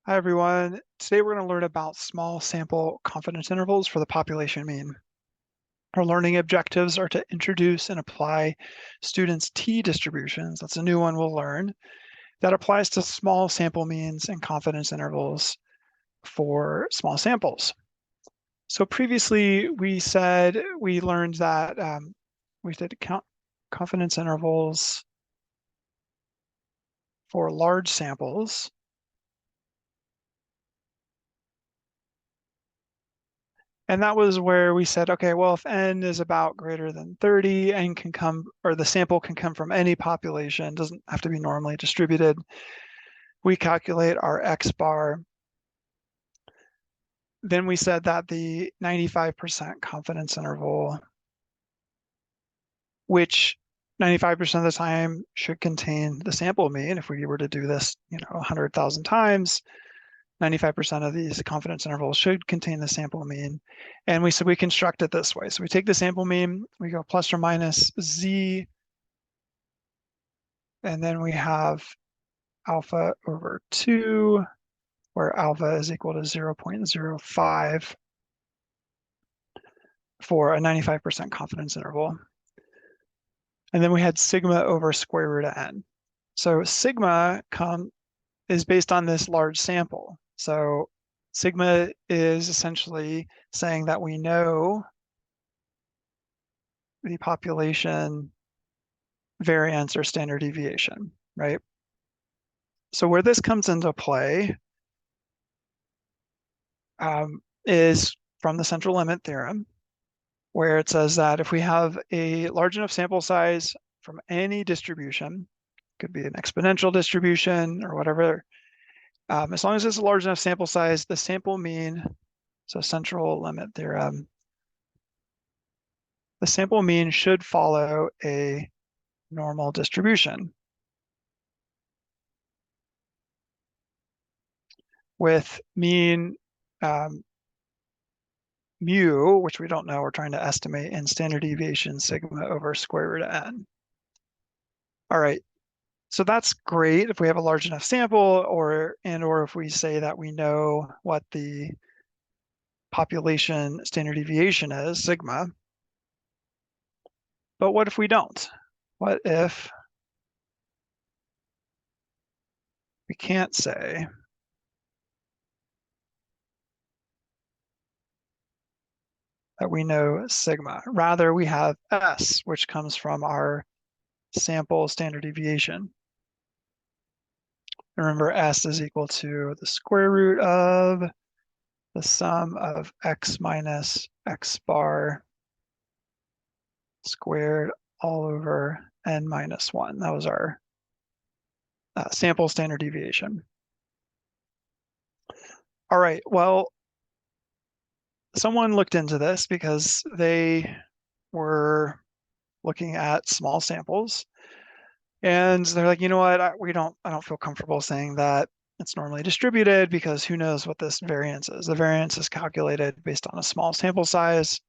Hi, everyone. Today we're going to learn about small sample confidence intervals for the population mean. Our learning objectives are to introduce and apply students' t-distributions. That's a new one we'll learn. That applies to small sample means and confidence intervals for small samples. So previously we learned that we did count confidence intervals for large samples. And that was where we said, okay, well, if n is about greater than 30 and can come, or the sample can come from any population, doesn't have to be normally distributed, we calculate our x bar. Then we said that the 95% confidence interval, which 95% of the time should contain the sample mean. If we were to do this, 100,000 times, 95% of these confidence intervals should contain the sample mean. And we said we construct it this way. So we take the sample mean, we go plus or minus z, and then we have alpha over 2, where alpha is equal to 0.05 for a 95% confidence interval. And then we had sigma over square root of n. So sigma is based on this large sample. So sigma is essentially saying that we know the population variance or standard deviation, right? So where this comes into play is from the central limit theorem, where it says that if we have a large enough sample size from any distribution, could be an exponential distribution or whatever, as long as it's a large enough sample size, the sample mean, so central limit theorem, the sample mean should follow a normal distribution with mean mu, which we don't know, we're trying to estimate, and standard deviation sigma over square root of n. All right, so that's great if we have a large enough sample, or if we say that we know what the population standard deviation is, sigma. But what if we don't? What if we can't say that we know sigma? Rather, we have S, which comes from our sample standard deviation. Remember, S is equal to the square root of the sum of x minus x bar squared all over n minus 1. That was our sample standard deviation. All right, well, someone looked into this because they were looking at small samples, and they're like, you know what, I don't feel comfortable saying that it's normally distributed because who knows what this variance is. The variance is calculated based on a small sample size,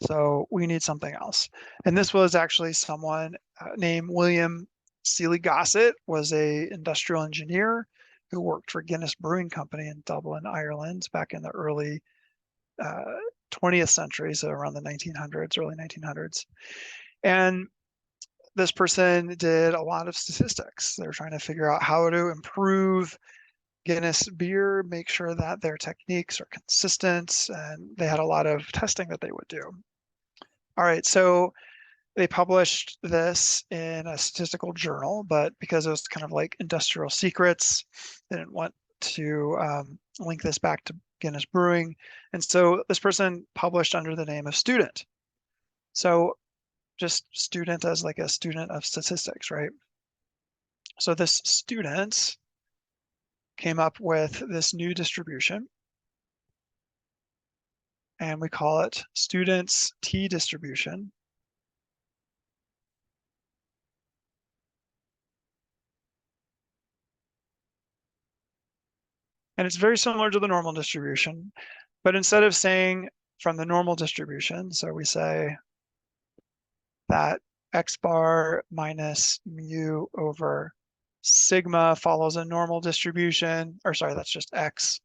so we need something else. And this was actually someone named William Seeley Gossett, was a industrial engineer who worked for Guinness Brewing Company in Dublin, Ireland, back in the early 20th century, so around the 1900s, early 1900s. And this person did a lot of statistics. They're trying to figure out how to improve Guinness beer, make sure that their techniques are consistent, and they had a lot of testing that they would do. All right, so they published this in a statistical journal, but because it was kind of like industrial secrets, they didn't want to link this back to Guinness Brewing. And so this person published under the name of student. So just student as like a student of statistics, right? So this student came up with this new distribution, and we call it student's t-distribution. And it's very similar to the normal distribution, but instead of saying from the normal distribution, so we say that x bar minus mu over sigma follows a normal distribution, or sorry, that's just X.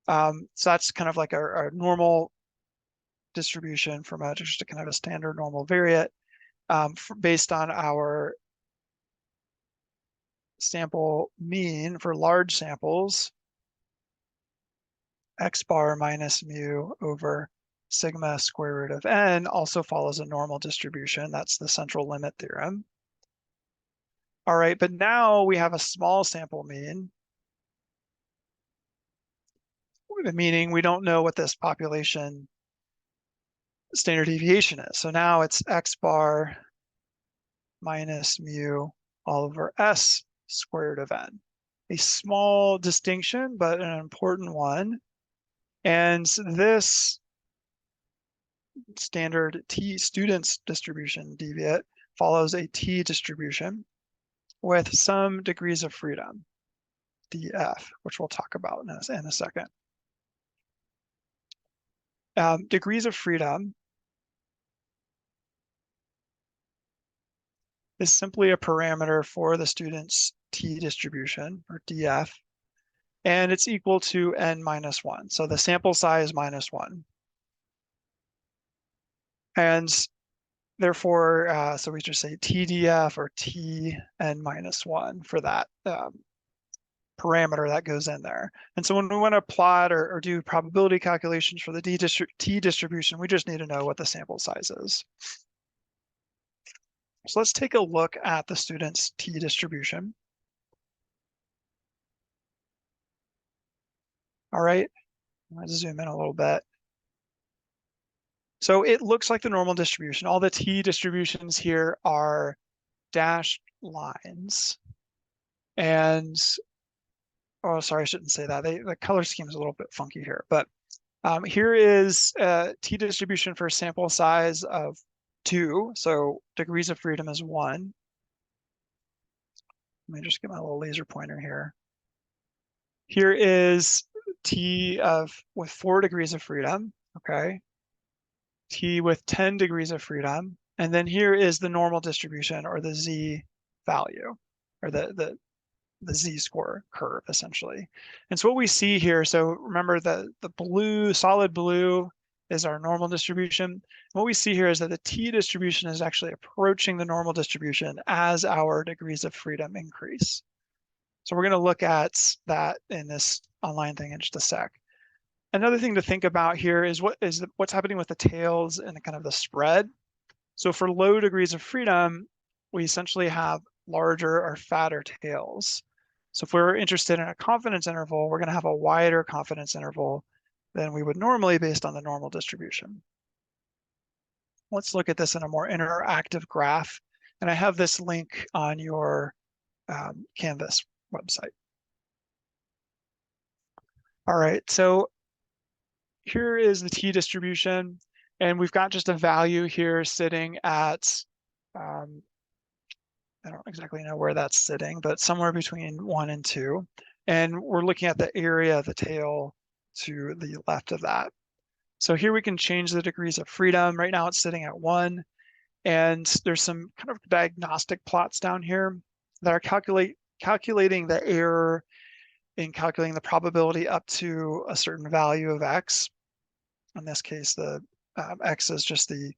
So that's kind of like our normal distribution from just a kind of a standard normal variate based on our sample mean for large samples, X bar minus mu over sigma square root of n also follows a normal distribution. That's the central limit theorem. All right, but now we have a small sample mean, meaning we don't know what this population standard deviation is. So now it's X bar minus mu all over S squared of n. A small distinction, but an important one. And this standard T students distribution deviate follows a T distribution with some degrees of freedom, df, which we'll talk about in a second. Degrees of freedom is simply a parameter for the student's T distribution, or df, and it's equal to n minus 1. So the sample size minus 1. And therefore, so we just say TDF or Tn minus 1 for that parameter that goes in there. And so when we want to plot or do probability calculations for the T distribution, we just need to know what the sample size is. So let's take a look at the student's T distribution. All right, let's zoom in a little bit. So it looks like the normal distribution. All the T distributions here are dashed lines. And, oh, sorry, I shouldn't say that. The color scheme is a little bit funky here. But here is a T distribution for sample size of 2. So degrees of freedom is 1. Let me just get my little laser pointer here. Here is T with 4 degrees of freedom, okay? T with 10 degrees of freedom. And then here is the normal distribution, or the Z value, or the Z-score curve, essentially. And so what we see here, so remember the blue, solid blue is our normal distribution. And what we see here is that the T distribution is actually approaching the normal distribution as our degrees of freedom increase. So we're going to look at that in this online thing in just a sec. Another thing to think about here is what's happening with the tails and kind of the spread. So for low degrees of freedom, we essentially have larger or fatter tails. So if we're interested in a confidence interval, we're going to have a wider confidence interval than we would normally based on the normal distribution. Let's look at this in a more interactive graph. And I have this link on your Canvas website. All right, so here is the T distribution, and we've got just a value here sitting at, I don't exactly know where that's sitting, but somewhere between 1 and 2. And we're looking at the area of the tail to the left of that. So here we can change the degrees of freedom. Right now it's sitting at 1. And there's some kind of diagnostic plots down here that are calculating the error in calculating the probability up to a certain value of X. In this case, the X is just the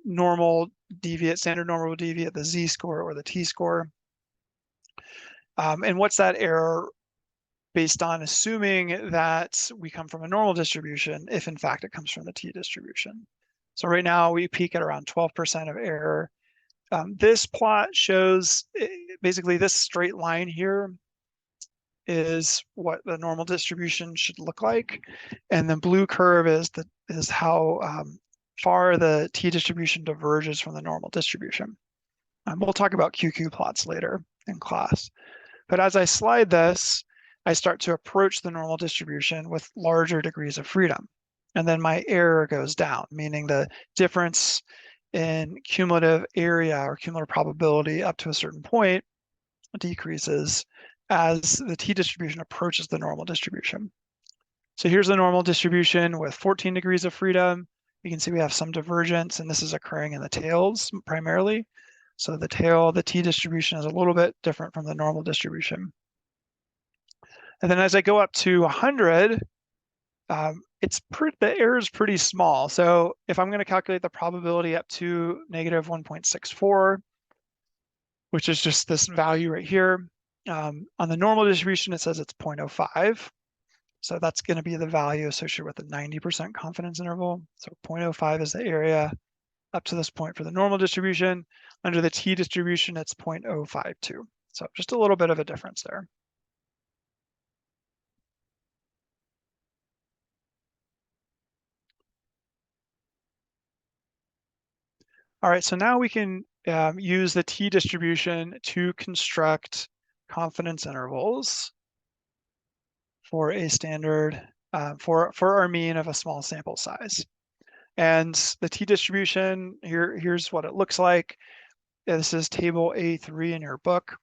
normal deviate, standard normal deviate, the Z-score or the T-score. And what's that error based on assuming that we come from a normal distribution, if in fact it comes from the T distribution. So right now we peak at around 12% of error. This plot shows basically this straight line here is what the normal distribution should look like. And the blue curve is how far the T distribution diverges from the normal distribution. We'll talk about QQ plots later in class. But as I slide this, I start to approach the normal distribution with larger degrees of freedom. And then my error goes down, meaning the difference in cumulative area or cumulative probability up to a certain point decreases as the T distribution approaches the normal distribution. So here's the normal distribution with 14 degrees of freedom. You can see we have some divergence, and this is occurring in the tails primarily. So the tail, the t-distribution is a little bit different from the normal distribution. And then as I go up to 100, the error is pretty small. So if I'm going to calculate the probability up to negative 1.64, which is just this value right here, on the normal distribution, it says it's 0.05. So that's going to be the value associated with the 90% confidence interval. So 0.05 is the area up to this point for the normal distribution. Under the t-distribution, it's 0.052. So just a little bit of a difference there. All right, so now we can use the t-distribution to construct confidence intervals for a standard, for our mean of a small sample size. And the t-distribution, here's what it looks like. This is table A3 in your book.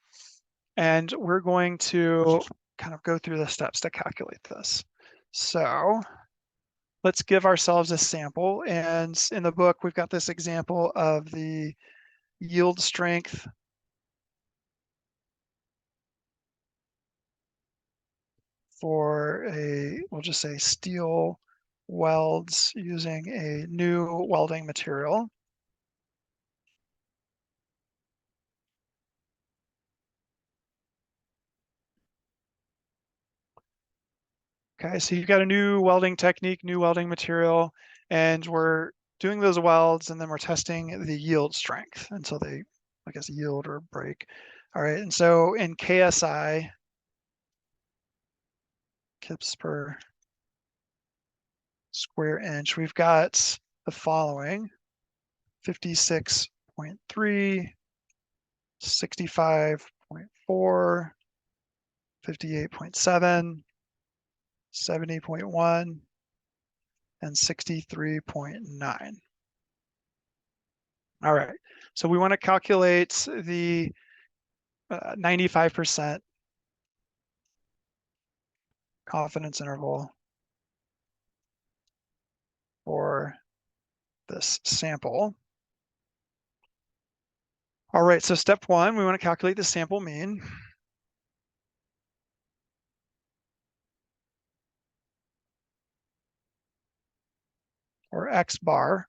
And we're going to kind of go through the steps to calculate this. So let's give ourselves a sample. And in the book, we've got this example of the yield strength for we'll just say steel welds using a new welding material. Okay, so you've got a new welding technique, new welding material, and we're doing those welds and then we're testing the yield strength until they, I guess, yield or break. All right, and so in KSI, kips per square inch, we've got the following: 56.3, 65.4, 58.7, 70.1, and 63.9. All right, so we want to calculate the 95% confidence interval for this sample. All right, so step one, we want to calculate the sample mean. Or X bar.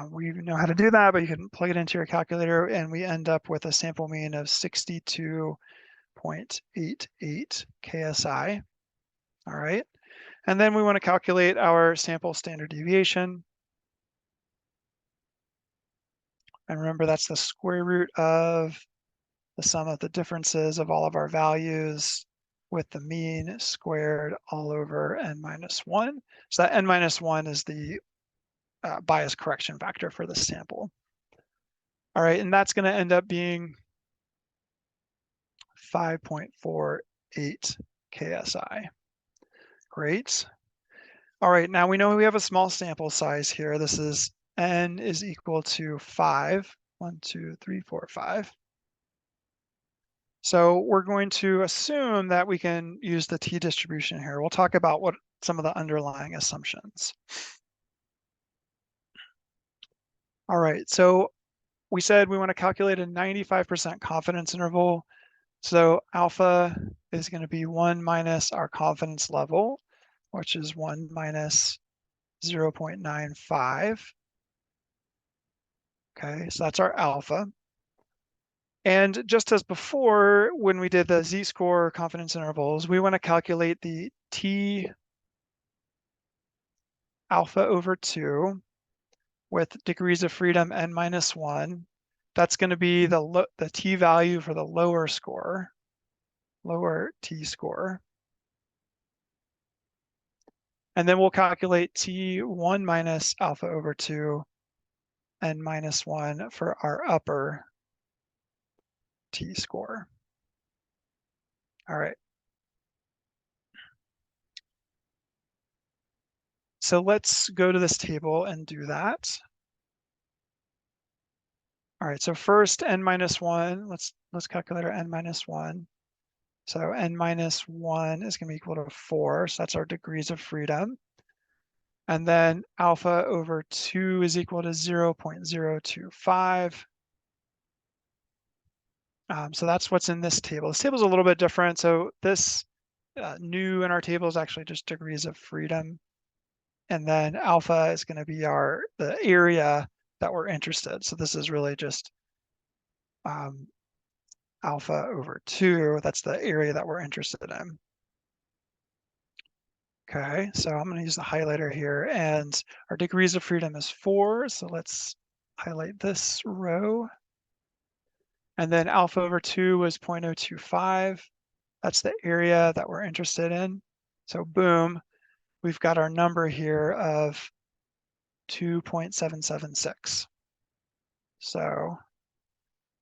We know how to do that, but you can plug it into your calculator and we end up with a sample mean of 62.88 KSI. All right. And then we want to calculate our sample standard deviation. And remember, that's the square root of the sum of the differences of all of our values with the mean squared all over n minus 1. So that n minus 1 is the bias correction factor for the sample. All right, and that's going to end up being 5.48 KSI. Great. All right, now we know we have a small sample size here. This is n is equal to 5. 1, 2, 3, 4, 5. So we're going to assume that we can use the t-distribution here. We'll talk about what some of the underlying assumptions. All right, so we said we want to calculate a 95% confidence interval. So alpha is going to be 1 minus our confidence level, which is 1 minus 0.95. Okay, so that's our alpha. And just as before, when we did the z-score confidence intervals, we want to calculate the t alpha over 2 with degrees of freedom n minus 1. That's going to be the t value for the lower score, lower t score. And then we'll calculate t1 minus alpha over 2 n minus 1 for our upper t score. All right. So let's go to this table and do that. All right, so first n minus 1, let's calculate our n minus 1. So n minus 1 is going to be equal to 4, so that's our degrees of freedom. And then alpha over 2 is equal to 0.025. So that's what's in this table. This table is a little bit different. So this new in our table is actually just degrees of freedom. And then alpha is going to be the area that we're interested. So this is really just alpha over 2. That's the area that we're interested in. Okay, so I'm going to use the highlighter here, and our degrees of freedom is 4. So let's highlight this row. And then alpha over 2 was 0.025. That's the area that we're interested in. So boom, we've got our number here of 2.776. So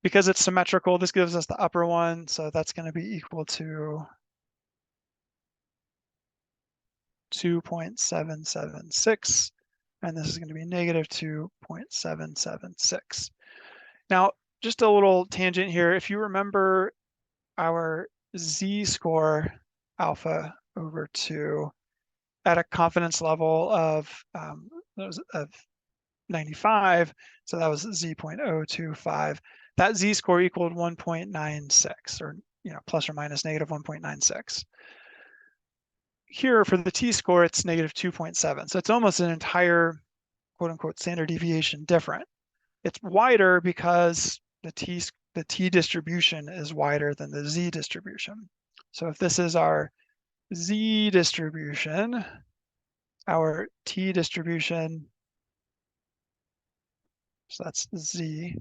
because it's symmetrical, this gives us the upper one. So that's going to be equal to 2.776. And this is going to be negative 2.776. Now, just a little tangent here. If you remember our z-score alpha over 2 at a confidence level of 95, so that was z.025, that z-score equaled 1.96, or plus or minus negative 1.96. Here for the t-score, it's negative 2.7, so it's almost an entire quote-unquote standard deviation different. It's wider because the t distribution is wider than the z distribution. So if this is our z distribution, our t distribution, so that's z,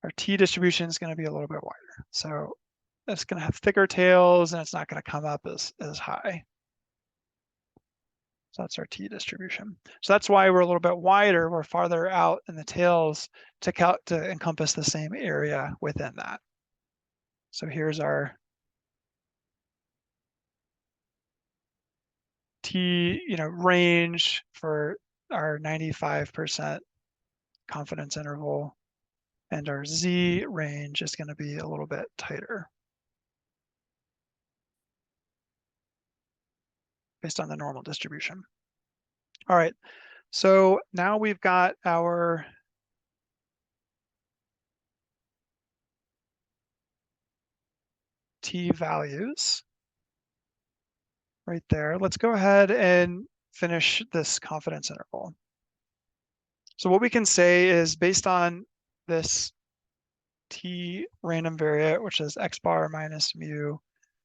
our t distribution is going to be a little bit wider. So it's going to have thicker tails and it's not going to come up as high. So that's our t distribution. So that's why we're a little bit wider. We're farther out in the tails to encompass the same area within that. So here's our t range for our 95% confidence interval, and our z range is going to be a little bit tighter based on the normal distribution. All right, so now we've got our t values right there. Let's go ahead and finish this confidence interval. So what we can say is, based on this t random variate, which is x bar minus mu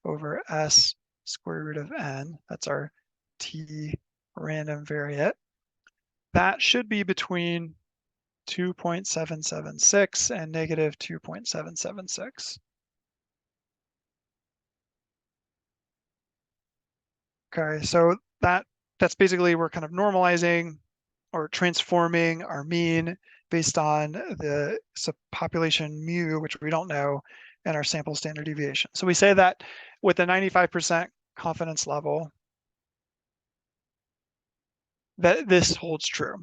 over s square root of n, that's our t random variate, that should be between 2.776 and negative 2.776. Okay, so that's basically, we're kind of normalizing or transforming our mean based on the population mu, which we don't know, and our sample standard deviation. So we say that with a 95% confidence level, that this holds true.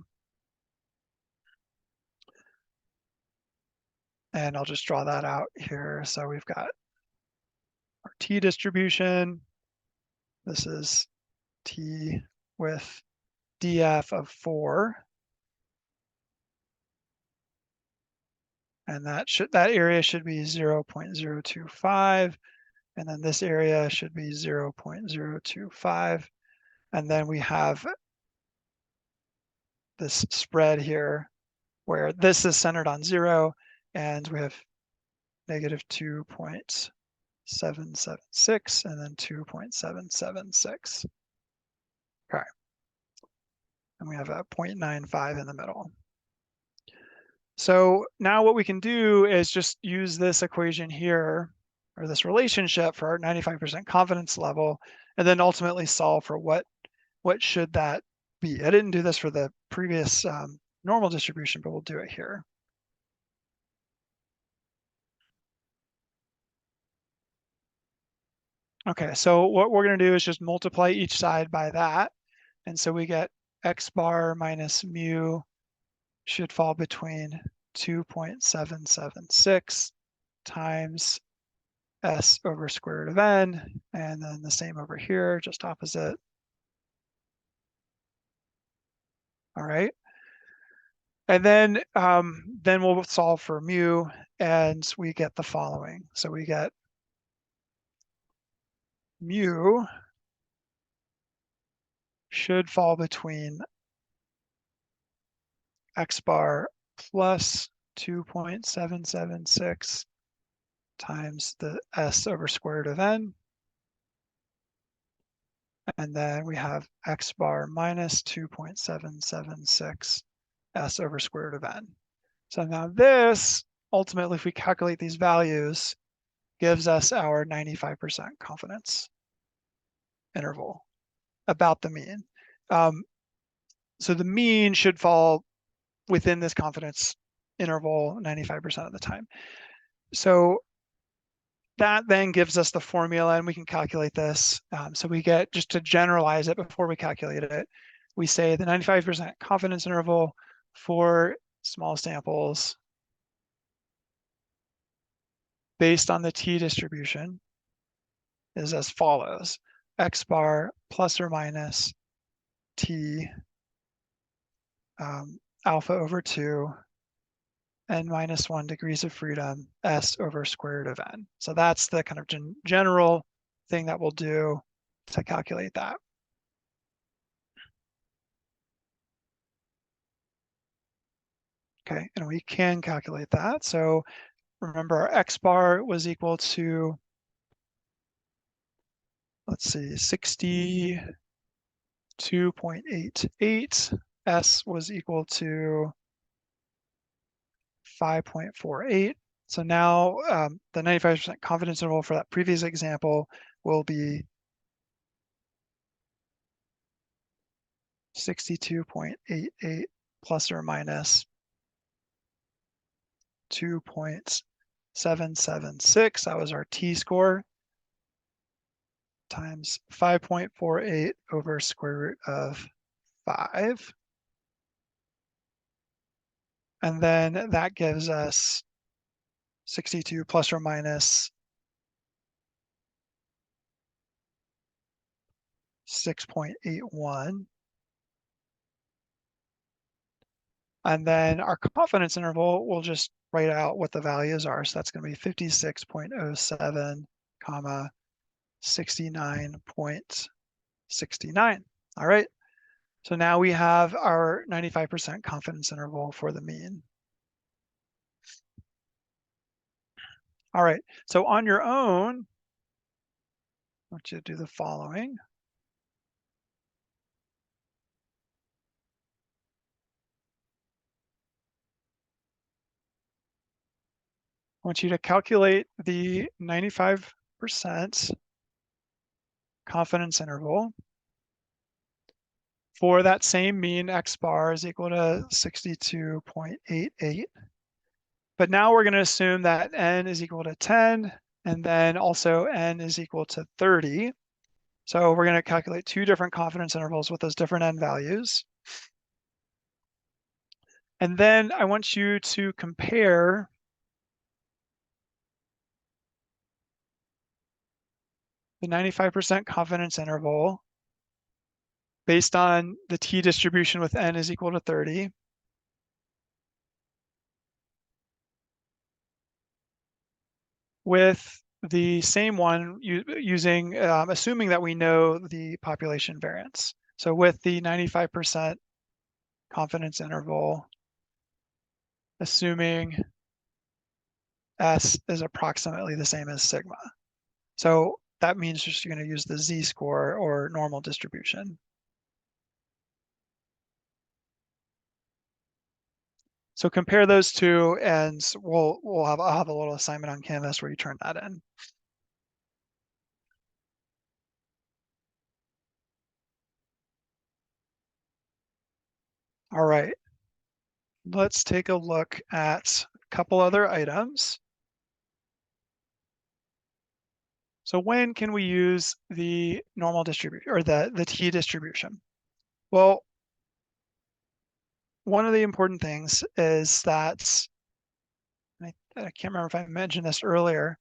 And I'll just draw that out here. So we've got our t distribution. This is t with df of 4. And that area should be 0.025. And then this area should be 0.025. And then we have this spread here where this is centered on 0, and we have negative 2.776 and then 2.776. Okay. And we have a 0.95 in the middle. So now what we can do is just use this equation here, or this relationship, for our 95% confidence level, and then ultimately solve for what should that be. I didn't do this for the previous normal distribution, but we'll do it here. Okay, so what we're going to do is just multiply each side by that. And so we get x bar minus mu should fall between 2.776 times s over square root of n, and then the same over here, just opposite. All right. And then we'll solve for mu, and we get the following. So we get mu should fall between x bar plus 2.776 times the s over square root of n. And then we have x bar minus 2.776 s over square root of n. So now this, ultimately, if we calculate these values, gives us our 95% confidence interval about the mean. So the mean should fall within this confidence interval 95% of the time. So that then gives us the formula, and we can calculate this. So we get, just to generalize it before we calculate it, we say the 95% confidence interval for small samples based on the t distribution is as follows: x bar plus or minus t alpha over 2 n minus 1 degrees of freedom s over square root of n. So that's the kind of general thing that we'll do to calculate that. Okay, and we can calculate that. So remember, our x bar was equal to, let's see, 62.88. S was equal to 5.48. So now the 95% confidence interval for that previous example will be 62.88 plus or minus 2.776. That was our t-score, times 5.48 over square root of 5. And then that gives us 62 plus or minus 6.81. And then our confidence interval, we'll just write out what the values are. So that's going to be 56.07, comma, 69.69. All right. So now we have our 95% confidence interval for the mean. All right. So on your own, I want you to do the following. I want you to calculate the 95% confidence interval for that same mean. X bar is equal to 62.88. But now we're going to assume that n is equal to 10, and then also n is equal to 30. So we're going to calculate two different confidence intervals with those different n values. And then I want you to compare the 95% confidence interval based on the t distribution with n is equal to 30 with the same one using, assuming that we know the population variance. So with the 95% confidence interval, assuming S is approximately the same as sigma. So that means just you're going to use the z-score or normal distribution. So compare those two, and I'll have a little assignment on Canvas where you turn that in. All right, let's take a look at a couple other items. So when can we use the normal distribution or the t distribution? Well, one of the important things is that, I can't remember if I mentioned this earlier,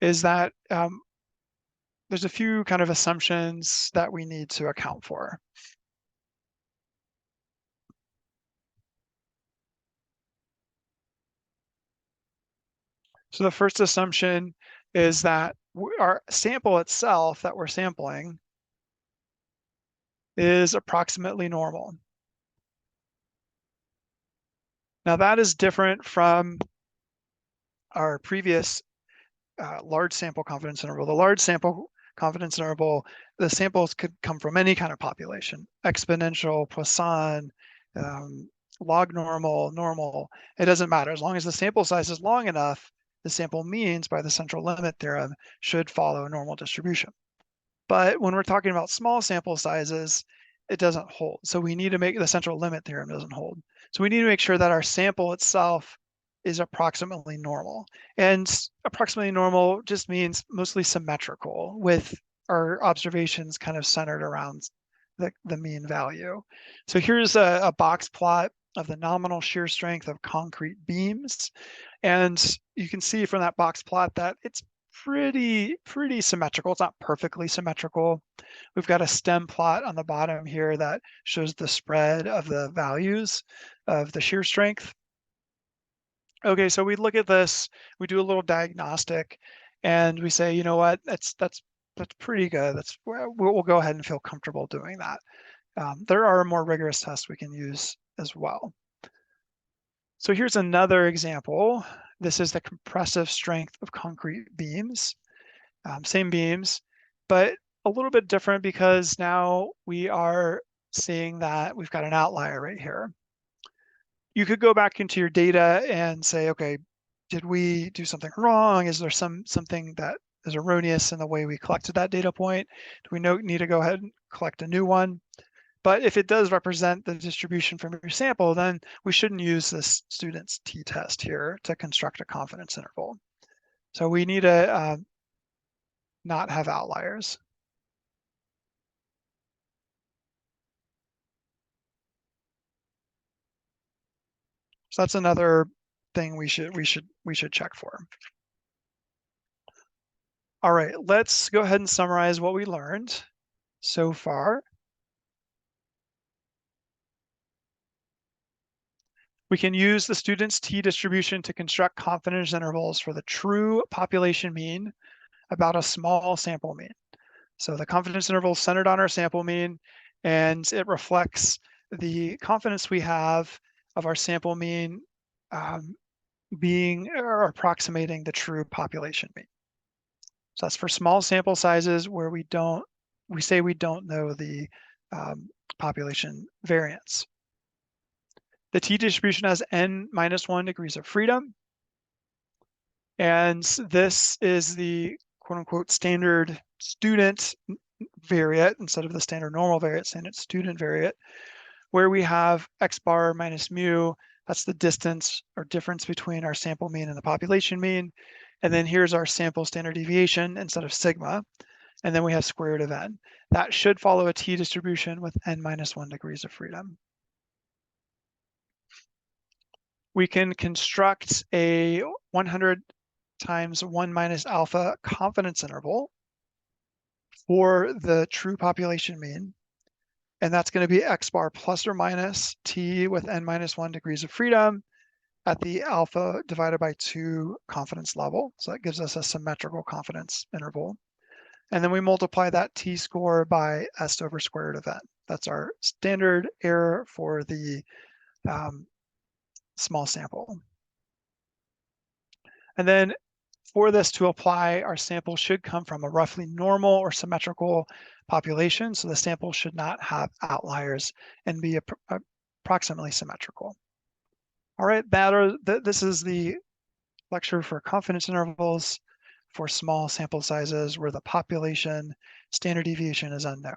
is that there's a few kind of assumptions that we need to account for. So the first assumption is that our sample itself that we're sampling is approximately normal. Now that is different from our previous large sample confidence interval. The large sample confidence interval, the samples could come from any kind of population, exponential, Poisson, log normal, normal. It doesn't matter. As long as the sample size is long enough, the sample means by the central limit theorem should follow a normal distribution. But when we're talking about small sample sizes, it doesn't hold. So we need to make the central limit theorem doesn't hold. So we need to make sure that our sample itself is approximately normal. And approximately normal just means mostly symmetrical, with our observations kind of centered around the mean value. So here's a box plot of the nominal shear strength of concrete beams. And you can see from that box plot that it's pretty symmetrical. It's not perfectly symmetrical. We've got a stem plot on the bottom here that shows the spread of the values of the shear strength. Okay, so we look at this, we do a little diagnostic, and we say, you know what, that's pretty good. We'll go ahead and feel comfortable doing that. There are more rigorous tests we can use as well. So here's another example. This is the compressive strength of concrete beams, same beams, but a little bit different because now we are seeing that we've got an outlier right here. You could go back into your data and say, okay, did we do something wrong? Is there something that is erroneous in the way we collected that data point? Do we need to go ahead and collect a new one? But if it does represent the distribution from your sample, then we shouldn't use this student's t-test here to construct a confidence interval. So we need to not have outliers. So that's another thing we should check for. All right, let's go ahead and summarize what we learned so far. We can use the student's t-distribution to construct confidence intervals for the true population mean about a small sample mean. So the confidence interval is centered on our sample mean, and it reflects the confidence we have of our sample mean being or approximating the true population mean. So that's for small sample sizes where we say we don't know the population variance. The t-distribution has n-1 degrees of freedom. And this is the quote unquote standard student variate instead of the standard normal variate, standard student variate, where we have x bar minus mu. That's the distance or difference between our sample mean and the population mean. And then here's our sample standard deviation instead of sigma. And then we have square root of n. That should follow a t-distribution with n-1 degrees of freedom. We can construct a 100 times 1 minus alpha confidence interval for the true population mean. And that's going to be x bar plus or minus t with n-1 degrees of freedom at the alpha divided by 2 confidence level. So that gives us a symmetrical confidence interval. And then we multiply that t-score by s over square root of n. That's our standard error for the small sample. And then for this to apply, our sample should come from a roughly normal or symmetrical population. So the sample should not have outliers and be approximately symmetrical. All right, this is the lecture for confidence intervals for small sample sizes where the population standard deviation is unknown.